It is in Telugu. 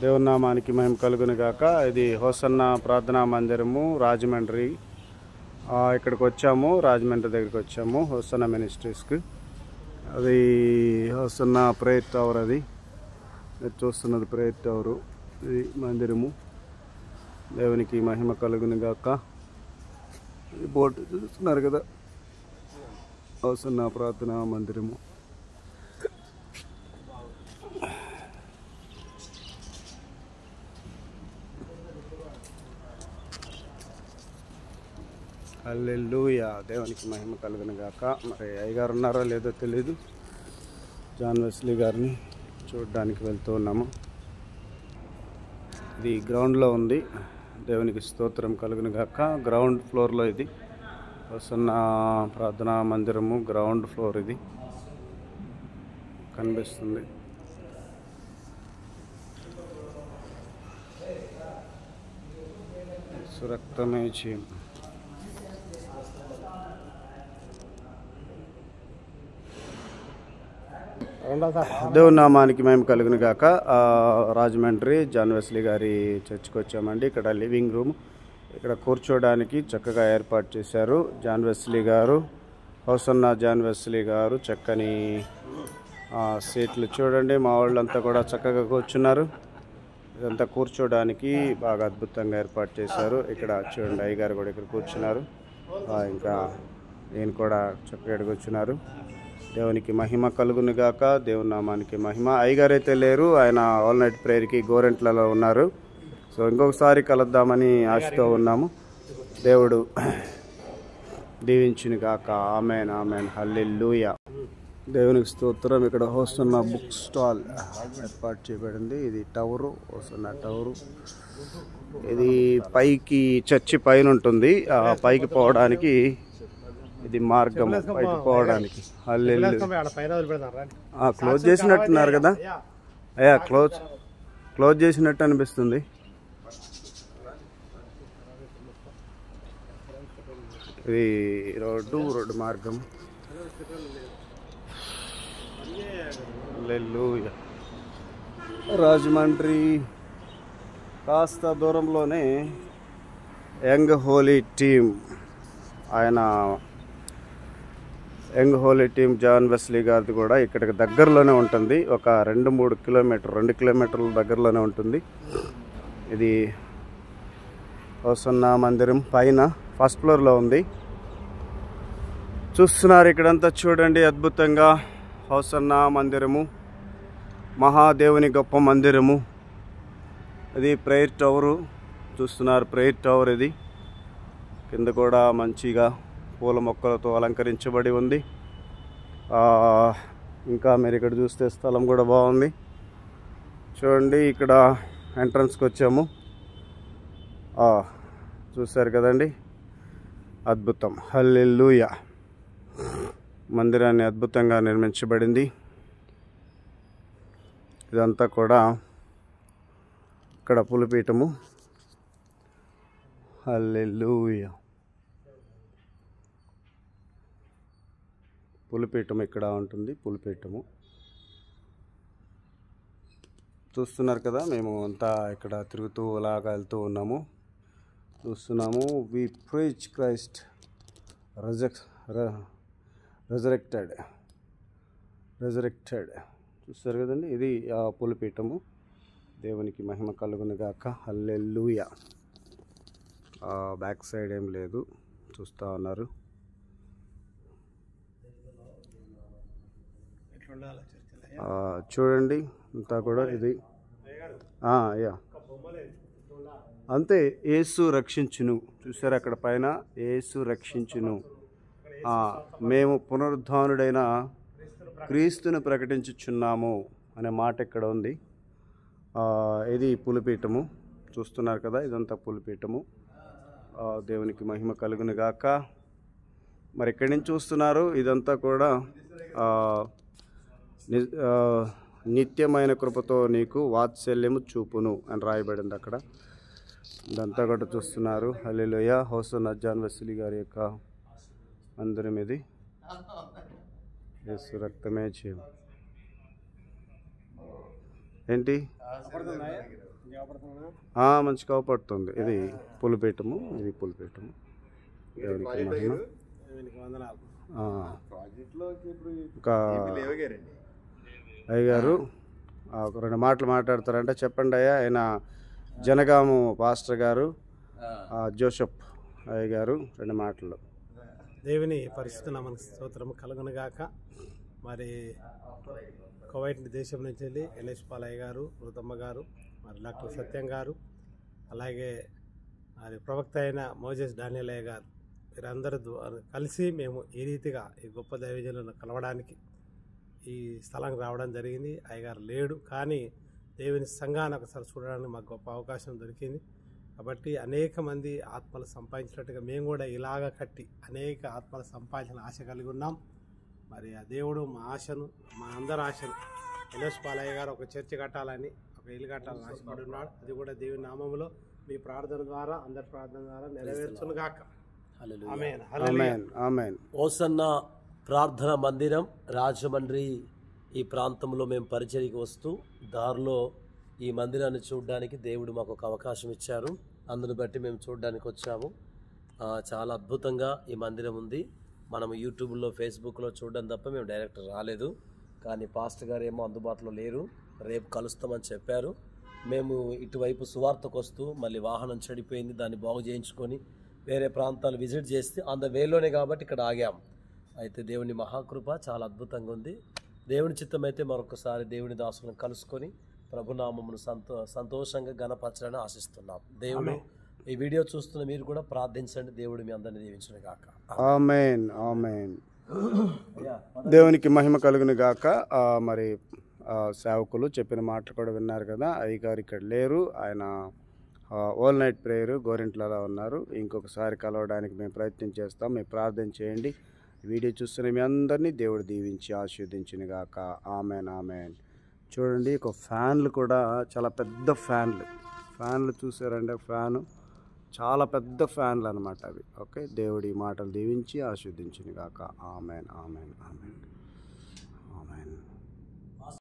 దేవుని నామానికి మహిమ కలుగును గాక. ఇది హోసన్న ప్రార్థనా మందిరము రాజమండ్రి. ఇక్కడికి వచ్చాము, రాజమండ్రి దగ్గరికి వచ్చాము హోసన్న మినిస్ట్రీస్కి. అది హోసన్న ప్రేయర్ టవర్. అది మీరు చూస్తున్నది ప్రేయర్ టవరు, ఇది మందిరము. దేవునికి మహిమ కలుగును గాక. ఈ బోర్డు చూస్తున్నారు కదా, హోసన్న ప్రార్థనా మందిరము. హల్లెలూయా, దేవునికి మహిమ కలుగును గాక. మరి అయ్యగారు ఉన్నారో లేదో తెలీదు. జాన్ వెస్లీ గారిని చూడడానికి వెళ్తూ ఉన్నాము. ఇది గ్రౌండ్లో ఉంది. దేవునికి స్తోత్రం కలుగును గాక. గ్రౌండ్ ఫ్లోర్లో ఇది హోసన్న ప్రార్థనా మందిరము. గ్రౌండ్ ఫ్లోర్ ఇది కనిపిస్తుంది. సురక్తమే చేయం. దేవుని నామానికి మేము కలుగును గాక. రాజమండ్రి జాన్ వెస్లీ గారి చర్చికి వచ్చామండి. ఇక్కడ లివింగ్ రూమ్, ఇక్కడ కూర్చోడానికి చక్కగా ఏర్పాటు చేశారు జాన్ వెస్లీ గారు. హోసన్న జాన్ వెస్లీ గారు చక్కని సీట్లు చూడండి. మా వాళ్ళంతా కూడా చక్కగా కూర్చున్నారు. ఇదంతా కూర్చోడానికి బాగా అద్భుతంగా ఏర్పాటు చేశారు. ఇక్కడ చూడండి, అయ్యగారు కూడా ఇక్కడ కూర్చున్నారు. ఇంకా నేను కూడా చక్కగా కూర్చున్నారు. దేవునికి మహిమ కలుగును గాక. దేవుని నామానికి మహిమ. అయ్యగారు అయితే లేరు, ఆయన ఆల్ నైట్ ప్రేయర్కి గోరెంట్లలో ఉన్నారు. సో ఇంకొకసారి కలుద్దామని ఆశతో ఉన్నాము. దేవుడు దీవించును గాక. ఆమెన్, ఆమెన్, హల్లెలూయా. దేవునికి స్తోత్రం. ఇక్కడ హోసన్న బుక్ స్టాల్ ఏర్పాటు చేయబడింది. ఇది టవరు, హోసన్న టవరు. ఇది పైకి చర్చి పైన ఉంటుంది. పైకి పోవడానికి ఇది మార్గం, పైకి పోవడానికి. క్లోజ్ చేసినట్టున్నారు కదా అయ్యా, క్లోజ్ చేసినట్టు అనిపిస్తుంది. ఇది రోడ్డు మార్గం. హల్లెలూయా. రాజమండ్రి కాస్త దూరంలోనే యంగ్ హోలీ టీమ్, ఆయన young holy team John Wesley గారిది కూడా ఇక్కడికి దగ్గరలోనే ఉంటుంది. ఒక 2 కిలోమీటర్ల దగ్గరలోనే ఉంటుంది. ఇది హోసన్న మందిరం పైన ఫస్ట్ ఫ్లోర్లో ఉంది. చూస్తున్నారు ఇక్కడంతా చూడండి, అద్భుతంగా హోసన్న మందిరము, మహాదేవుని గొప్ప మందిరము. ఇది ప్రేయర్ టవరు చూస్తున్నారు, ప్రేయర్ టవర్. ఇది కింద కూడా మంచిగా పూల మొక్కలతో అలంకరించబడి ఉంది. ఇంకా మీరు ఇక్కడ చూస్తే స్థలం కూడా బాగుంది. చూడండి, ఇక్కడ ఎంట్రన్స్కి వచ్చాము. చూశారు కదండి, అద్భుతం. హల్లెలూయా. మందిరాన్ని అద్భుతంగా నిర్మించబడింది. ఇదంతా కూడా ఇక్కడ పులిపీఠము. హల్లెలూయా. పులిపీఠం ఇక్కడ ఉంటుంది. పులిపీఠము చూస్తున్నారు కదా. మేము అంతా ఇక్కడ తిరుగుతూ అలాగా వెళ్తూ ఉన్నాము, చూస్తున్నాము. We preach Christ resurrected. చూస్తారు కదండి, ఇది పులిపీఠము. దేవునికి మహిమ కలుగును గాక. హల్లెలూయా. బ్యాక్ సైడ్ ఏం లేదు, చూస్తూ ఉన్నారు. చూడండి అంతా కూడా ఇది యా అంతే. యేసు రక్షించును. చూసారు అక్కడ పైన, యేసు రక్షించును. మేము పునరుద్ధానుడైన క్రీస్తును ప్రకటించుచున్నాము అనే మాట ఇక్కడ ఉంది. ఇది పులిపీఠము చూస్తున్నారు కదా, ఇదంతా పులిపీఠము. దేవునికి మహిమ కలుగును గాక. మరి ఇక్కడి నుంచి చూస్తున్నారు, ఇదంతా కూడా నిత్యమైన కృపతో నీకు వాత్సల్యము చూపును అని రాయబడింది అక్కడ. ఇదంతా కూడా చూస్తున్నారు. హల్లెలూయా. హోసన్న జాన్ వెస్లీ గారి యొక్క మందిరం ఇది. యేసు రక్తమే చేయం. ఏంటి మంచి కావపడుతుంది. ఇది పులిపీఠము, ఇది పులిపీఠము. దేవునికి మహిమ. ఇంకా అయ్యగారు ఒక 2 మాటలు మాట్లాడతారంటే చెప్పండి అయ్యా. ఆయన జనగాము పాస్టర్ గారు జోసెఫ్ అయ్యగారు 2 మాటలు. దేవుని పరిశుద్ధ నామమునకు స్తోత్రము కలుగునుగాక. మరి కువైట్ దేశం నుంచి వెళ్ళి ఎన్ఎస్ పాలయ్య గారు, రుతమ్మ గారు, మరి డాక్టర్ సత్యం గారు, అలాగే మరి ప్రవక్త అయిన మోజెస్ డానియలయ్య గారు, వీరందరూ కలిసి మేము ఈ రీతిగా ఈ గొప్ప దైవజనులను కలవడానికి ఈ స్థలానికి రావడం జరిగింది. అయ్యగారు లేడు, కానీ దేవుని సంఘాన్ని ఒకసారి చూడడానికి మాకు గొప్ప అవకాశం దొరికింది. కాబట్టి అనేక మంది ఆత్మలు సంపాదించినట్టుగా మేము కూడా ఇలాగ కట్టి అనేక ఆత్మలు సంపాదించిన ఆశ కలిగి ఉన్నాం. మరి ఆ దేవుడు మా ఆశను, మా అందరి ఆశను, ఎన్ఎస్ పాలయ్య గారు ఒక చర్చి కట్టాలని, ఒక ఇల్లు కట్టాలని ఆశపడి ఉన్నాడు. అది కూడా దేవుని నామములో మీ ప్రార్థన ద్వారా, అందరి ప్రార్థన ద్వారా నెరవేర్చునుగాక. ఆమేన్. ఆమేన్. ఆమేన్. ఓసన్న ప్రార్థన మందిరం రాజమండ్రి ఈ ప్రాంతంలో మేము పరిచర్యకి వస్తూ దారిలో ఈ మందిరాన్ని చూడడానికి దేవుడు మాకు ఒక అవకాశం ఇచ్చారు. అందును బట్టి మేము చూడడానికి వచ్చాము. చాలా అద్భుతంగా ఈ మందిరం ఉంది. మనము యూట్యూబ్లో, ఫేస్బుక్లో చూడడం తప్ప మేము డైరెక్ట్ రాలేదు. కానీ పాస్టర్ గారు ఏమో అందుబాటులో లేరు, రేపు కలుస్తామని చెప్పారు. మేము ఇటువైపు సువార్తకు వస్తూ మళ్ళీ వాహనం చెడిపోయింది, దాన్ని బాగు చేయించుకొని వేరే ప్రాంతాలు విజిట్ చేస్తే ఆన్ ద వేలోనే కాబట్టి ఇక్కడ ఆగాం. అయితే దేవుని మహాకృప చాలా అద్భుతంగా ఉంది. దేవుని చిత్తం అయితే మరొకసారి దేవుని దాసులను కలుసుకొని ప్రభునామమును సంతోషంగా గణపరచాలని ఆశిస్తున్నాం. దేవుడు ఈ వీడియో చూస్తున్న మీరు కూడా ప్రార్థించండి. దేవుడు మీ అందరిని దీవించును గాక. ఆమేన్. ఆమేన్. దేవునికి మహిమ కలుగును గాక. మరి సేవకులు చెప్పిన మాటలు కూడా విన్నారు కదా. అయ్యగారు ఇక్కడ లేరు, ఆయన ఓల్ నైట్ ప్రేయర్ గోరింట్లలో ఉన్నారు. ఇంకొకసారి కలవడానికి మేము ప్రయత్నం చేస్తాం. మీరు ప్రార్థన చేయండి. వీడియో చూస్తున్న మీ అందరినీ దేవుడు దీవించి ఆశీర్వదించును గాక. ఆమేన్. ఆమేన్. చూడండి, ఒక ఫ్యాన్లు కూడా చాలా పెద్ద ఫ్యాన్లు చూసారంటే ఫ్యాను చాలా పెద్ద ఫ్యాన్లు అనమాట అవి. ఓకే, దేవుడి మాటలు దీవించి ఆశీర్వదించును గాక. ఆమేన్. ఆమేన్. ఆమేన్.